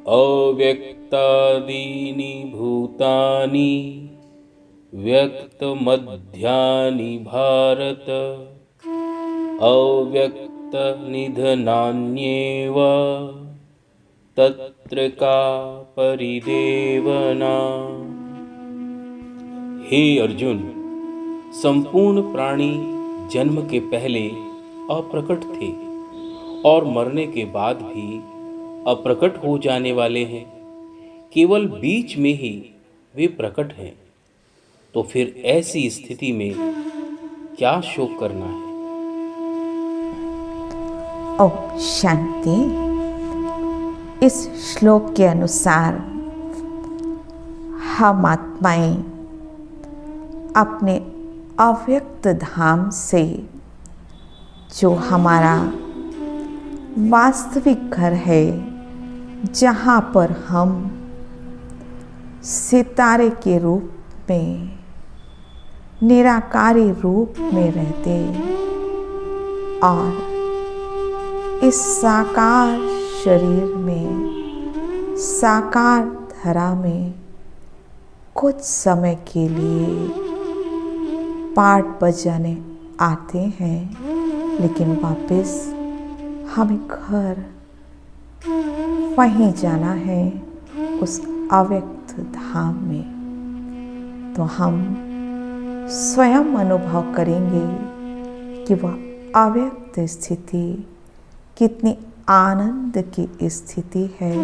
अव्यक्तादीनि भूतानि व्यक्तमध्यानि भारत अव्यक्तनिधनान्येव तत्र का परिदेवना। हे अर्जुन, संपूर्ण प्राणी जन्म के पहले अप्रकट थे और मरने के बाद भी अप्रकट हो जाने वाले हैं। केवल बीच में ही वे प्रकट हैं। तो फिर ऐसी स्थिति में क्या शोक करना है। ओम शांति। इस श्लोक के अनुसार हम आत्माएं अपने अव्यक्त धाम से, जो हमारा वास्तविक घर है, जहाँ पर हम सितारे के रूप में, निराकारी रूप में रहते और इस साकार शरीर में, साकार धरा में कुछ समय के लिए पाठ बजाने आते हैं, लेकिन वापस हमें घर वहीं जाना है, उस अव्यक्त धाम में। तो हम स्वयं अनुभव करेंगे कि वह अव्यक्त स्थिति कितनी आनंद की स्थिति है,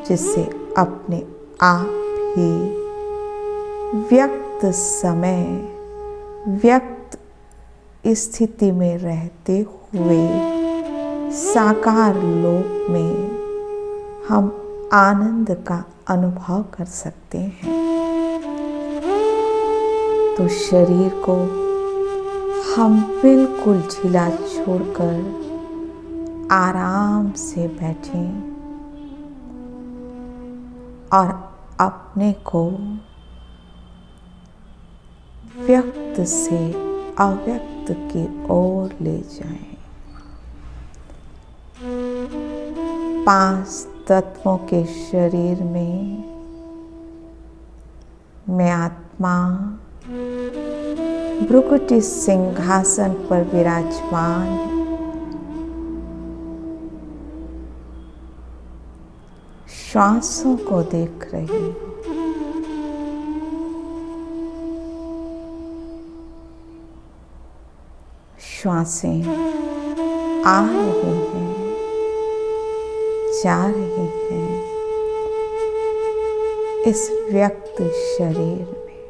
जिससे अपने आप ही व्यक्त समय, व्यक्त स्थिति में रहते हुए साकार लोक में हम आनंद का अनुभव कर सकते हैं। तो शरीर को हम बिल्कुल ढीला छोड़कर आराम से बैठें और अपने को व्यक्त से अव्यक्त की ओर ले जाएं। 5 तत्वों के शरीर में मैं आत्मा भ्रुकुटी सिंहासन पर विराजमान, श्वासों को देख रही हूँ। श्वासें आ रही हैं, जा रही हैं इस व्यक्त शरीर में।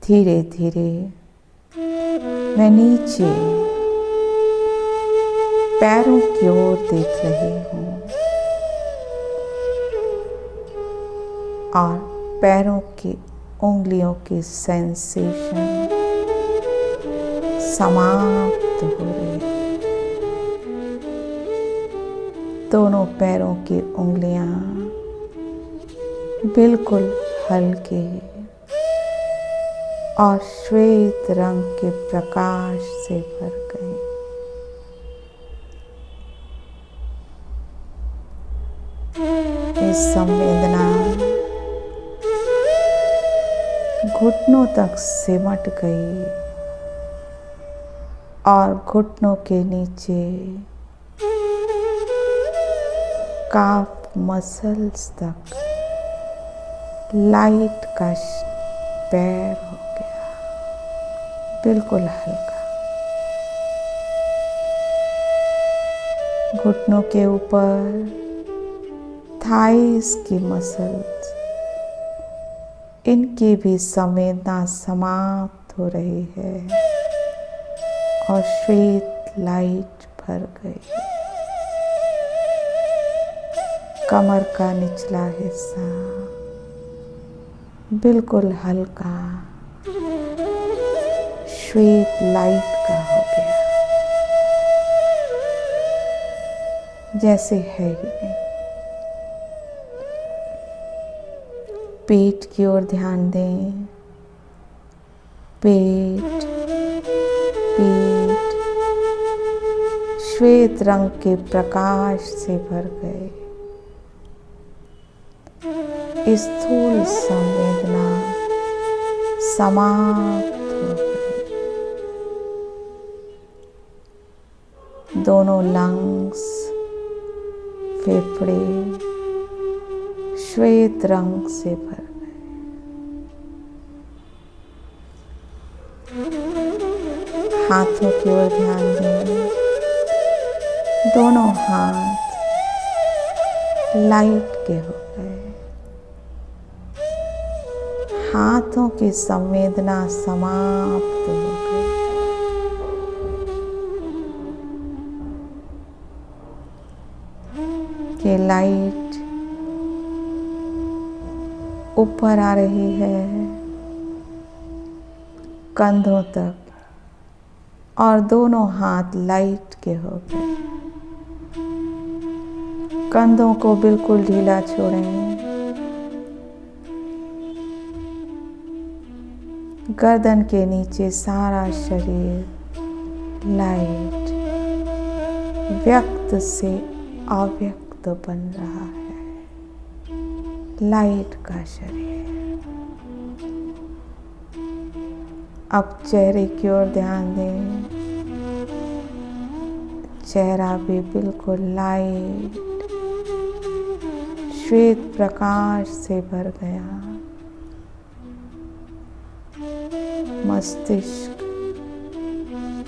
धीरे धीरे मैं नीचे पैरों की ओर देख रही हूँ और पैरों की उंगलियों की सेंसेशन समाप्त हो रही है। दोनों पैरों की उंगलियां बिल्कुल हल्के और श्वेत रंग के प्रकाश से भर गए। इस संवेदना घुटनों तक सिमट गई और घुटनों के नीचे काफ मसल्स तक लाइट का पैर हो गया, बिल्कुल हल्का। घुटनों के ऊपर थाइस की मसल्स, इनकी भी संवेदना समाप्त हो रही है और श्वेत लाइट भर गई। कमर का निचला हिस्सा बिल्कुल हल्का श्वेत लाइट का हो गया, जैसे है ही नहीं। पेट की ओर ध्यान दें। पेट, पेट श्वेत रंग के प्रकाश से भर गए। स्थूल संवेदना समाप्त हो गई। दोनों लंग्स, फेफड़े श्वेत रंग से भर गए। हाथों की ओर ध्यान दें। दोनों हाथ लाइट के हो गए। हाथों की संवेदना समाप्त हो गई। ये लाइट ऊपर आ रही है कंधों तक और दोनों हाथ लाइट के हो गए। कंधों को बिल्कुल ढीला छोड़ें। गर्दन के नीचे सारा शरीर लाइट, व्यक्त से अव्यक्त बन रहा है। लाइट का शरीर। अब चेहरे की ओर ध्यान दें। चेहरा भी बिल्कुल लाइट, श्वेत प्रकाश से भर गया। मस्तिष्क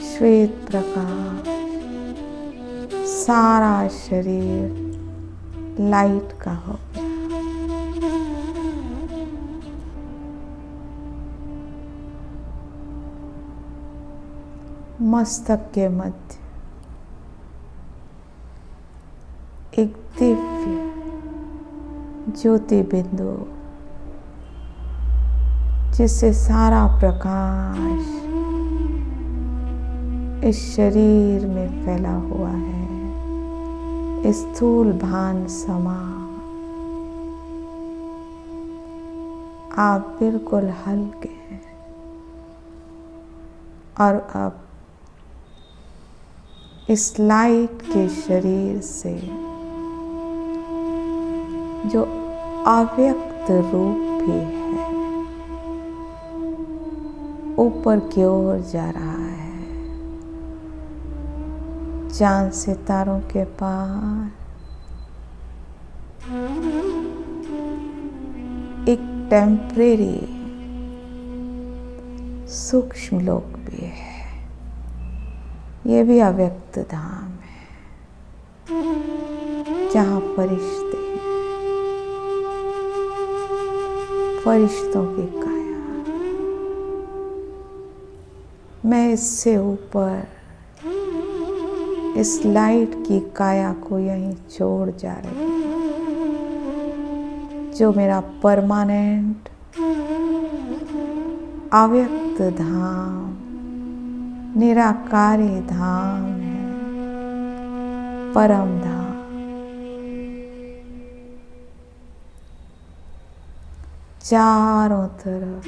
श्वेत प्रकाश, सारा शरीर लाइट का हो गया। मस्तक के मध्य एक दिव्य ज्योति बिंदु, जिससे सारा प्रकाश इस शरीर में फैला हुआ है। स्थूल भान समा। आप बिल्कुल हल्के हैं। और अब इस लाइट के शरीर से जो अव्यक्त रूप भी है ऊपर की ओर जा रहा है। चांद सितारों के पार एक टेम्परेरी सूक्ष्म लोक भी है। ये भी अव्यक्त धाम है, जहाँ फरिश्ते हैं, फरिश्तों की काया। मैं इससे ऊपर इस लाइट की काया को यहीं छोड़ जा रही हूँ, जो मेरा परमानेंट अव्यक्त धाम, निराकारी धाम है, परम धाम। चारों तरफ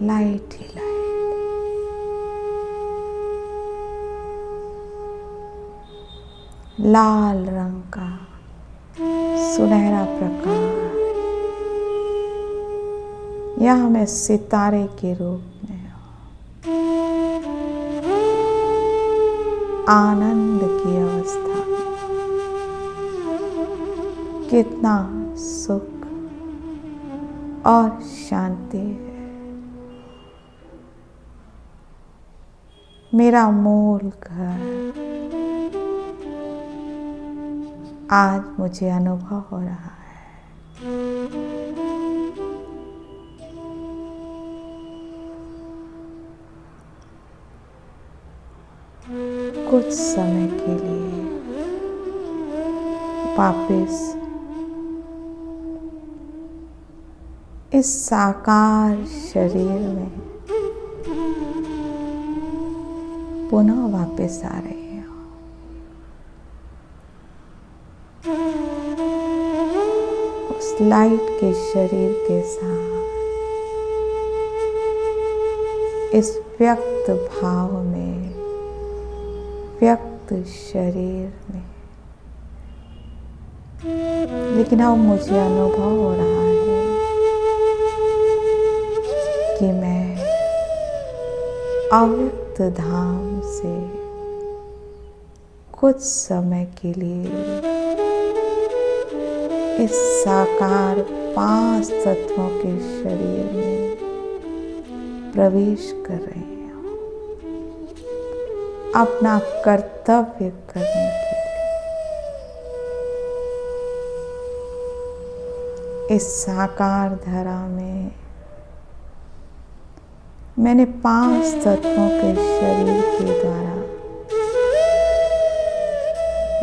लाइट ही लाइट। लाल रंग का सुनहरा प्रकाश। यहाँ मैं सितारे के रूप में आनंद की अवस्था में। कितना सुख और शांति है। मेरा मूल घर आज मुझे अनुभव हो रहा है। कुछ समय के लिए वापस इस साकार शरीर में पुनः वापस आ रही हूँ। उस लाइट के शरीर के साथ इस व्यक्त भाव में अव्यक्त शरीर में, लेकिन अब मुझे अनुभव हो रहा है कि मैं अव्यक्त धाम से कुछ समय के लिए इस साकार 5 तत्वों के शरीर में प्रवेश कर रही हूँ, अपना कर्तव्य करने के लिए। इस साकार धरा में मैंने 5 तत्वों के शरीर के द्वारा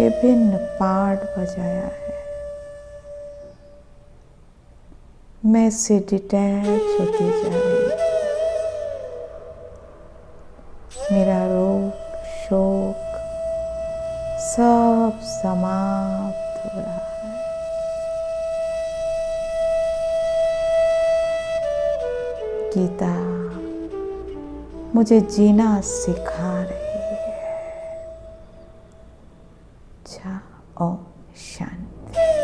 विभिन्न पार्ट बजाया है। मैं इससे डिटैच होती जा रही हूँ। मेरा रोग शोक सब समाप्त हो रहा है। गीता मुझे जीना सिखा रही है। ओम शांति।